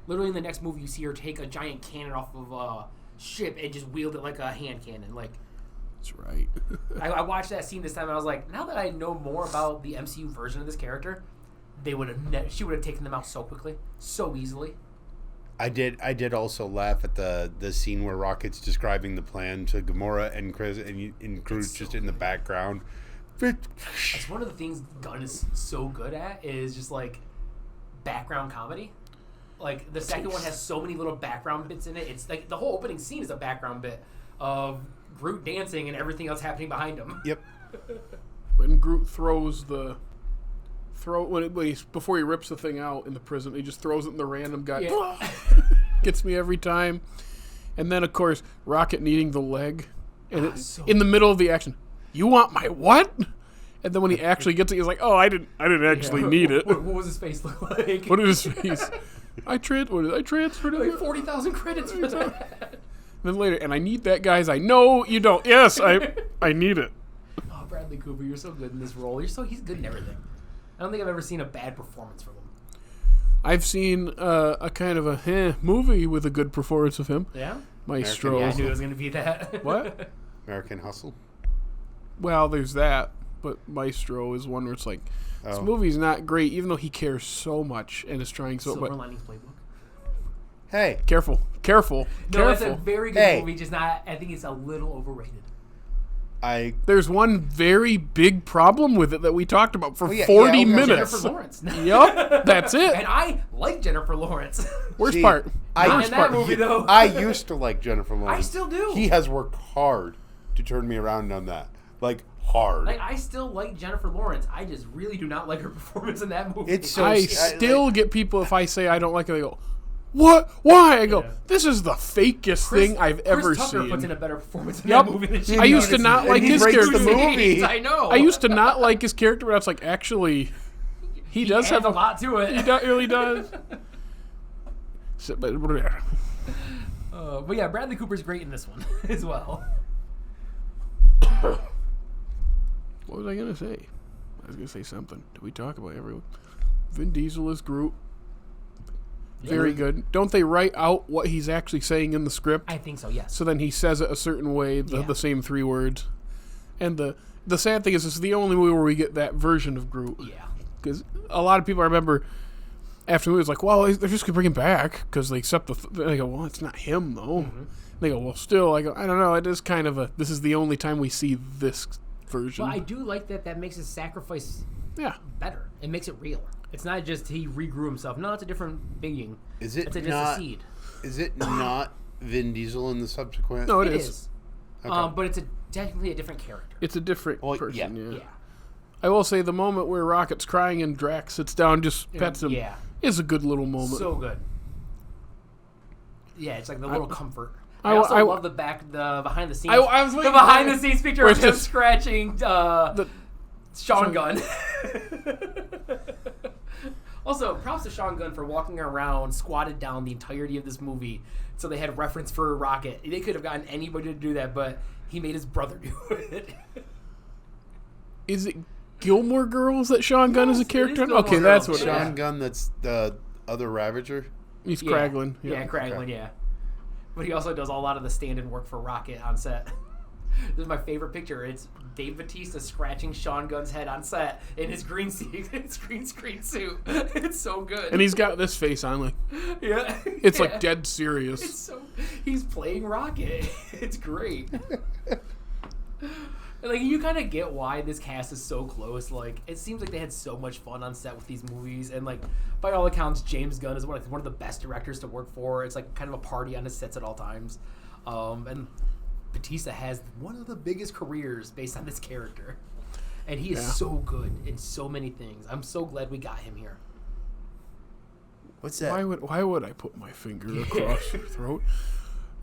Literally in the next movie, you see her take a giant cannon off of a ship and just wield it like a hand cannon. Like, That's right. I watched that scene this time and I was like, now that I know more about the MCU version of this character, she would have taken them out so quickly, so easily. I did also laugh at the scene where Rocket's describing the plan to Gamora and Chris and Groot just in the background. That's one of the things Gunn is so good at, is just like background comedy. Like the second one has so many little background bits in it. It's like the whole opening scene is a background bit of Groot dancing and everything else happening behind him. Yep. When Groot throws before he rips the thing out in the prison, he just throws it in the random guy. Yeah. Gets me every time. And then of course Rocket needing the leg, and So in the middle of the action, you want my what? And then when he actually gets it, he's like, "Oh, I didn't actually need it." What was his face look like? What is his face? I transferred Like it. 40,000 credits for that. Then later, and I need that, guys. I know you don't. Yes, I need it. Oh, Bradley Cooper, you're so good in this role. He's good in everything. I don't think I've ever seen a bad performance from him. I've seen a kind of a movie with a good performance of him. Yeah? Maestro. Yeah, I knew it was going to be that. What? American Hustle. Well, there's that, but Maestro is one where it's like, this movie's not great, even though he cares so much and is trying so Silver much. Linings Playbook. Hey. Careful. No, it's a very good movie, just not, I think it's a little overrated. There's one very big problem with it that we talked about for 40 okay. minutes. Jennifer Lawrence. Yup, that's it. And I like Jennifer Lawrence. Worst part. Not in that movie, though. I used to like Jennifer Lawrence. I still do. He has worked hard to turn me around on that. Like, hard. Like, I still like Jennifer Lawrence. I just really do not like her performance in that movie. It's so... I still get people, if I say I don't like it, they go, "What? Why?" I go, "This is the fakest thing I've ever Chris Tucker seen." puts in a better performance in Yep. that movie than she I used to does. not like he his breaks character. the movie. I know. I used to not like his character, but I was like, actually, he does have a lot to it. He really does. So, but yeah, Bradley Cooper's great in this one as well. what was I gonna say? I was gonna say something. Did we talk about everyone? Vin Diesel is Groot. Very good. Don't they write out what he's actually saying in the script? I think so, yes. So then he says it a certain way, the same 3 words. And the sad thing is, this is the only movie where we get that version of Groot. Yeah. Because a lot of people, I remember, after the movie, was like, well, they're just going to bring him back because they accept they go, well, it's not him, though. Mm-hmm. They go, well, still. I go, I don't know. It is kind of this is the only time we see this version. Well, I do like that makes his sacrifice better. It makes it real. It's not just he regrew himself. No, it's a different being. Is it it's just not, a seed. Is it not Vin Diesel in the subsequent? No, It is. Okay. But it's technically a different character. It's a different person, Yeah. I will say the moment where Rocket's crying and Drax sits down, just pets him, is a good little moment. So good. Yeah, it's like the little comfort. I I also love the behind the scenes. I was the waiting behind for the scenes picture where of it's him just- scratching Sean Sean- Gunn. Also, props to Sean Gunn for walking around squatted down the entirety of this movie, so they had reference for Rocket. They could have gotten anybody to do that, but he made his brother do it. Is it Gilmore Girls that Sean Gunn is a Yes, it character? is Gilmore Okay, that's Girls. what it is. Sean Gunn, that's the other Ravager. He's Kraglin. Yeah, Kraglin, yeah. But he also does a lot of the stand-in work for Rocket on set. This is my favorite picture. It's Dave Bautista scratching Sean Gunn's head on set in his green screen suit. It's so good. And he's got this face on, like, yeah, it's like dead serious. He's playing Rocket. It's great. Like, you kind of get why this cast is so close. Like, it seems like they had so much fun on set with these movies, and like, by all accounts, James Gunn is one of the best directors to work for. It's like kind of a party on his sets at all times, and Bautista has one of the biggest careers based on this character, and he is so good in so many things. I'm so glad we got him here. What's that? Why would I put my finger across your throat?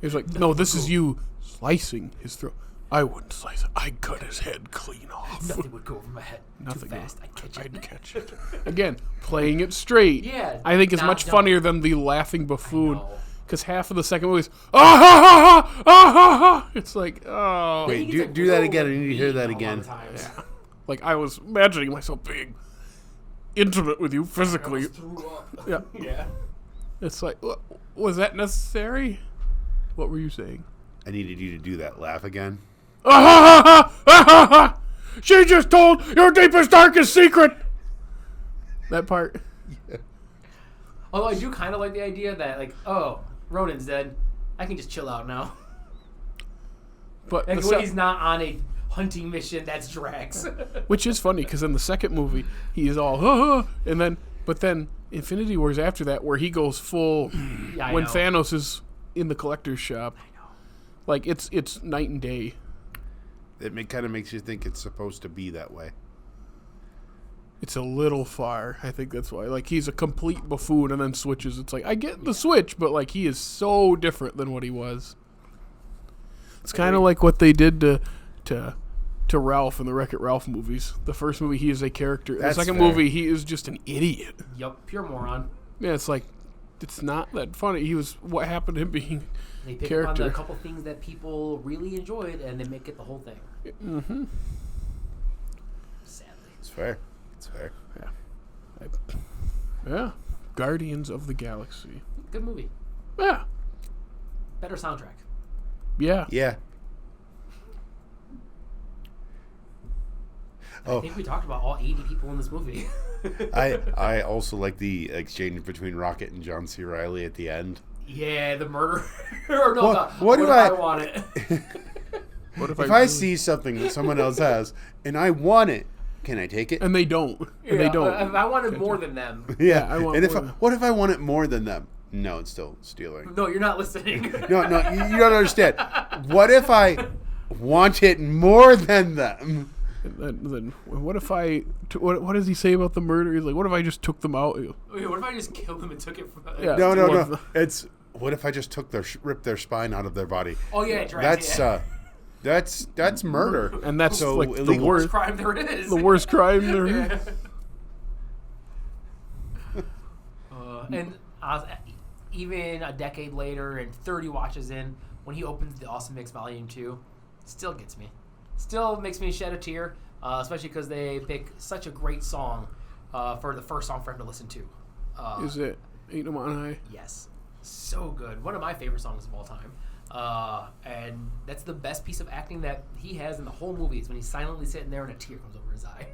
He's like, no, this is you slicing his throat. I wouldn't slice it. I'd cut his head clean off. Nothing would go over my head. Nothing. Too fast. I'd catch it. Again, playing it straight. Yeah. I think is not much dumb. funnier than the laughing buffoon. I know. Because half of the second movie is, ah ha ha ha, ah ha ha. It's like, oh. Wait, He gets do that real, again. I like, need to hear that mean a lot again. of times. Yeah. Like, I was imagining myself being intimate with you physically. I almost threw up. Yeah. Yeah. It's like, was that necessary? What were you saying? I needed you to do that laugh again. Ah ha ha ha, ah ha ha. She just told your deepest, darkest secret. That part. Although I do kind of like the idea that, like, oh, Ronan's dead. I can just chill out now. But Like, when he's not on a hunting mission, that's Drax. which is funny because in the second movie he is all and then Infinity War's after that where he goes full Yeah, I when know. Thanos is in the collector's shop. I know. Like it's night and day. It kind of makes you think it's supposed to be that way. It's a little far. I think that's why. Like he's a complete buffoon and then switches. It's like I get the switch, but like he is so different than what he was. It's kind of like what they did to Ralph in the Wreck-It Ralph movies. The first movie he is a character. That's the second fair. movie he is just an idiot. Yup, pure moron. Yeah, it's like it's not that funny. He was what happened to him being They pick up character. on a couple things that people really enjoyed, and they make it the whole thing. Mm-hmm. Sadly. It's fair. It's fair. Yeah. Guardians of the Galaxy. Good movie. Yeah. Better soundtrack. Yeah. Yeah. I think we talked about all 80 people in this movie. I also like the exchange between Rocket and John C. Reilly at the end. Yeah, the murder. Or no, What do if I- want it? What If I see something that someone else has and I want it, can I take it? and they don't. And they Yeah, don't. If I wanted more than them. Yeah. I want And if more than- what if I want it more than them? No, it's still stealing. No, you're not listening. No, you don't understand. What if I want it more than them? Then what if what does he say about the murder? He's like, what if I just took them out? Wait, what if I just killed them and took it from... Yeah. No. It's what if I just ripped their spine out of their body? Oh, yeah, Drax, That's murder. And that's So like the illegal. worst crime there is. the worst crime there is. Yeah. And even a decade later and 30 watches in, when he opens the Awesome Mix Volume 2, still gets me. Still makes me shed a tear, especially because they pick such a great song for the first song for him to listen to. Is it Ain't No Mountain High? Yes. So good. One of my favorite songs of all time. And that's the best piece of acting that he has in the whole movie is when he's silently sitting there and a tear comes over his eye.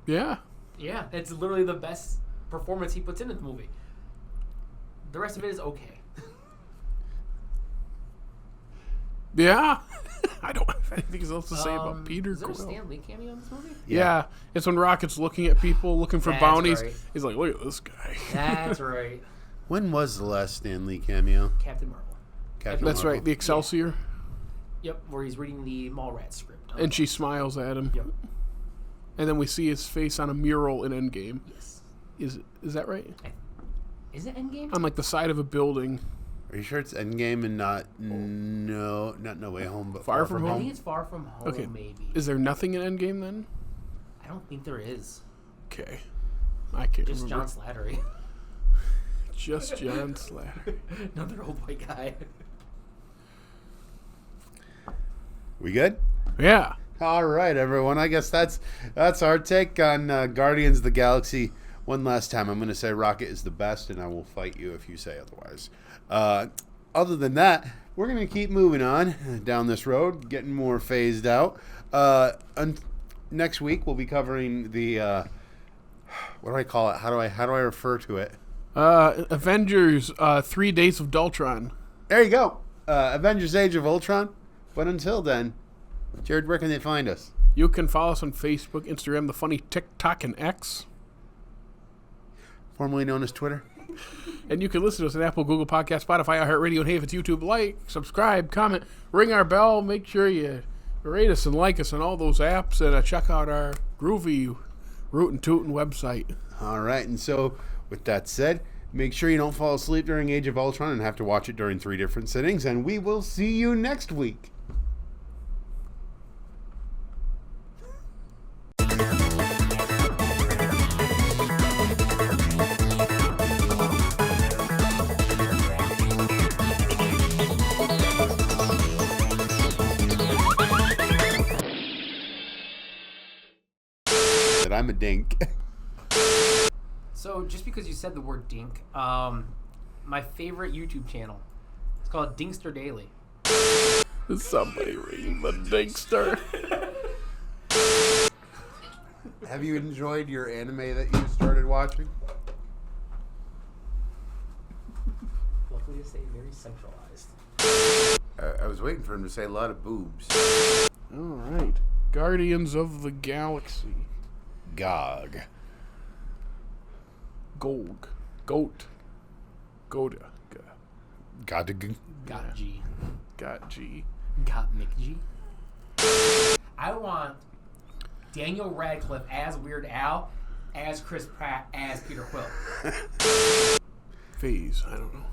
Yeah. Yeah, it's literally the best performance he puts in the movie. The rest of it is okay. Yeah. I don't have anything else to say about Peter Is there a Quill. Stan Lee cameo in this movie? Yeah. It's when Rocket's looking at people, looking for That's bounties. right. He's like, look at this guy. That's right. When was the last Stan Lee cameo? Captain Marvel. Captain That's Marvel. right, the Excelsior. Yep, where he's reading the Mallrats script. And she smiles at him. Yep. And then we see his face on a mural in Endgame. Yes. Is that right? Is it Endgame? On like the side of a building. Are you sure it's Endgame and not No Way Home, but Far Far From From I Home? think it's Far From Home, Okay. maybe. Is there nothing in Endgame then? I don't think there is. Okay. I can't Just remember. John Slattery. Just John Slatter. Another old white guy. We good? Yeah. All right, everyone. I guess that's our take on Guardians of the Galaxy. One last time, I'm going to say Rocket is the best, and I will fight you if you say otherwise. Other than that, we're going to keep moving on down this road, getting more phased out. Next week, we'll be covering the, what do I call it? How do I refer to it? Avengers 3 Days of Daltron. There you go. Avengers Age of Ultron. But until then, Jared, where can they find us? You can follow us on Facebook, Instagram, the funny TikTok, and X. Formerly known as Twitter. And you can listen to us on Apple, Google Podcasts, Spotify, iHeartRadio, and hey, if it's YouTube, like, subscribe, comment, ring our bell, make sure you rate us and like us on all those apps, and check out our groovy Rootin' Tootin' website. All right, and so with that said, make sure you don't fall asleep during Age of Ultron and have to watch it during 3 different sittings, and we will see you next week. That I'm a dink. So, just because you said the word dink, my favorite YouTube channel, it's called Dinkster Daily. Somebody ring the Dinkster. Have you enjoyed your anime that you started watching? Luckily to say, very centralized. I was waiting for him to say a lot of boobs. All right. Guardians of the Galaxy. Gog. Gold. Goat. Goda. Godig. Got G. Got G. Got McG. I want Daniel Radcliffe as Weird Al, as Chris Pratt, as Peter Quill. Phase. I don't know.